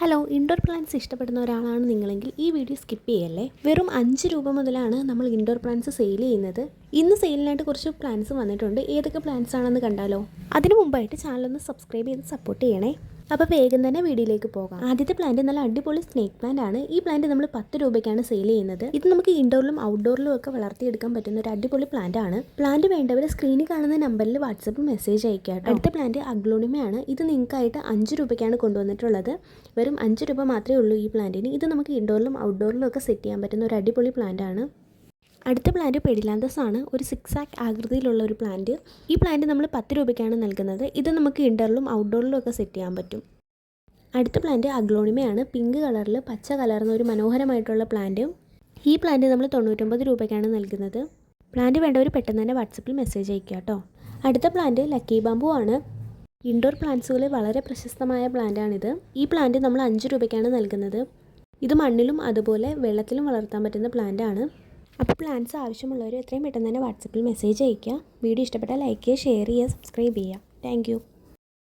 Hello, indoor plants ഇഷ്ടപ്പെടുന്ന ഒരാളാണ് നിങ്ങളെങ്കിൽ ഈ വീഡിയോ സ്കിപ്പ് ചെയ്യല്ലേ. വെറും 5 രൂപ മുതലാണ് നമ്മൾ ഇൻഡോർ പ്ലാന്റ്സ് സെയിൽ ചെയ്യുന്നത്. ഇന്ന് സെയിലിനായിട്ട് കുറച്ച് പ്ലാന്റ്സ് വന്നിട്ടുണ്ട്. ഏതൊക്കെ പ്ലാന്റ്സ് ആണെന്ന് കണ്ടാലോ? അതിനു മുമ്പായിട്ട് ചാനലൊന്ന് സബ്സ്ക്രൈബ് ചെയ്ത് സപ്പോർട്ട് ചെയ്യണേ. അപ്പോൾ വേഗം തന്നെ വീഡിയോയിലേക്ക് പോകാം. ആദ്യത്തെ പ്ലാന്റ് നല്ല അടിപൊളി സ്നേക്ക് പ്ലാന്റ് ആണ്. ഈ പ്ലാന്റ് നമ്മൾ 10 രൂപയ്ക്കാണ് സെയിൽ ചെയ്യുന്നത്. ഇത് നമുക്ക് ഇൻഡോറിലും ഔട്ട്ഡോറിലും ഒക്കെ വളർത്തിയെടുക്കാൻ പറ്റുന്ന ഒരു അടിപൊളി പ്ലാന്റ് ആണ്. പ്ലാന്റ് വേണ്ടവർ സ്ക്രീനിൽ കാണുന്ന നമ്പറിൽ വാട്സപ്പിൽ മെസ്സേജ് അയക്കാം. അടുത്ത പ്ലാന്റ് അഗ്ലോണിമയാണ്. ഇത് നിങ്ങൾക്കായിട്ട് 5 രൂപയ്ക്കാണ് കൊണ്ടുവന്നിട്ടുള്ളത്. വെറും 5 രൂപ മാത്രമേ ഉള്ളൂ ഈ പ്ലാന്റിന്. ഇത് നമുക്ക് ഇൻഡോറിലും ഔട്ട്ഡോറിലും ഒക്കെ സെറ്റ് ചെയ്യാൻ പറ്റുന്ന ഒരു അടിപൊളി പ്ലാന്റ് ആണ്. അടുത്ത പ്ലാന്റ് പെഡിലാന്തസ് ആണ്. ഒരു സിക്സാക്ക് ആകൃതിയിലുള്ള ഒരു പ്ലാന്റ്. ഈ പ്ലാന്റ് നമ്മൾ 10 രൂപയ്ക്കാണ് നൽകുന്നത്. ഇത് നമുക്ക് ഇൻഡോറിലും ഔട്ട്ഡോറിലും ഒക്കെ സെറ്റ് ചെയ്യാൻ പറ്റും. അടുത്ത പ്ലാന്റ് അഗ്ലോണിമയാണ്. പിങ്ക് കളറിൽ പച്ച കലർന്ന ഒരു മനോഹരമായിട്ടുള്ള പ്ലാന്റ്. ഈ പ്ലാന്റ് നമ്മൾ 99 രൂപയ്ക്കാണ് നൽകുന്നത്. പ്ലാന്റ് വേണ്ടവർ പെട്ടെന്ന് തന്നെ വാട്സപ്പിൽ മെസ്സേജ് അയക്കുക കേട്ടോ. അടുത്ത പ്ലാന്റ് ലക്കി ബാമ്പു ആണ്. ഇൻഡോർ പ്ലാന്റ്സുകളിൽ വളരെ പ്രശസ്തമായ പ്ലാന്റാണിത്. ഈ പ്ലാന്റ് നമ്മൾ 5 രൂപയ്ക്കാണ് നൽകുന്നത്. ഇത് മണ്ണിലും അതുപോലെ വെള്ളത്തിലും വളർത്താൻ പറ്റുന്ന പ്ലാന്റ് ആണ്. അപ്പോൾ പ്ലാന്റ്സ് ആവശ്യമുള്ളവർ എത്രയും പെട്ടെന്ന് തന്നെ വാട്സപ്പിൽ മെസ്സേജ് അയയ്ക്കുക. വീഡിയോ ഇഷ്ടപ്പെട്ടാൽ ലൈക്ക് ചെയ്യുക, ഷെയർ ചെയ്യുക, സബ്സ്ക്രൈബ് ചെയ്യുക. താങ്ക്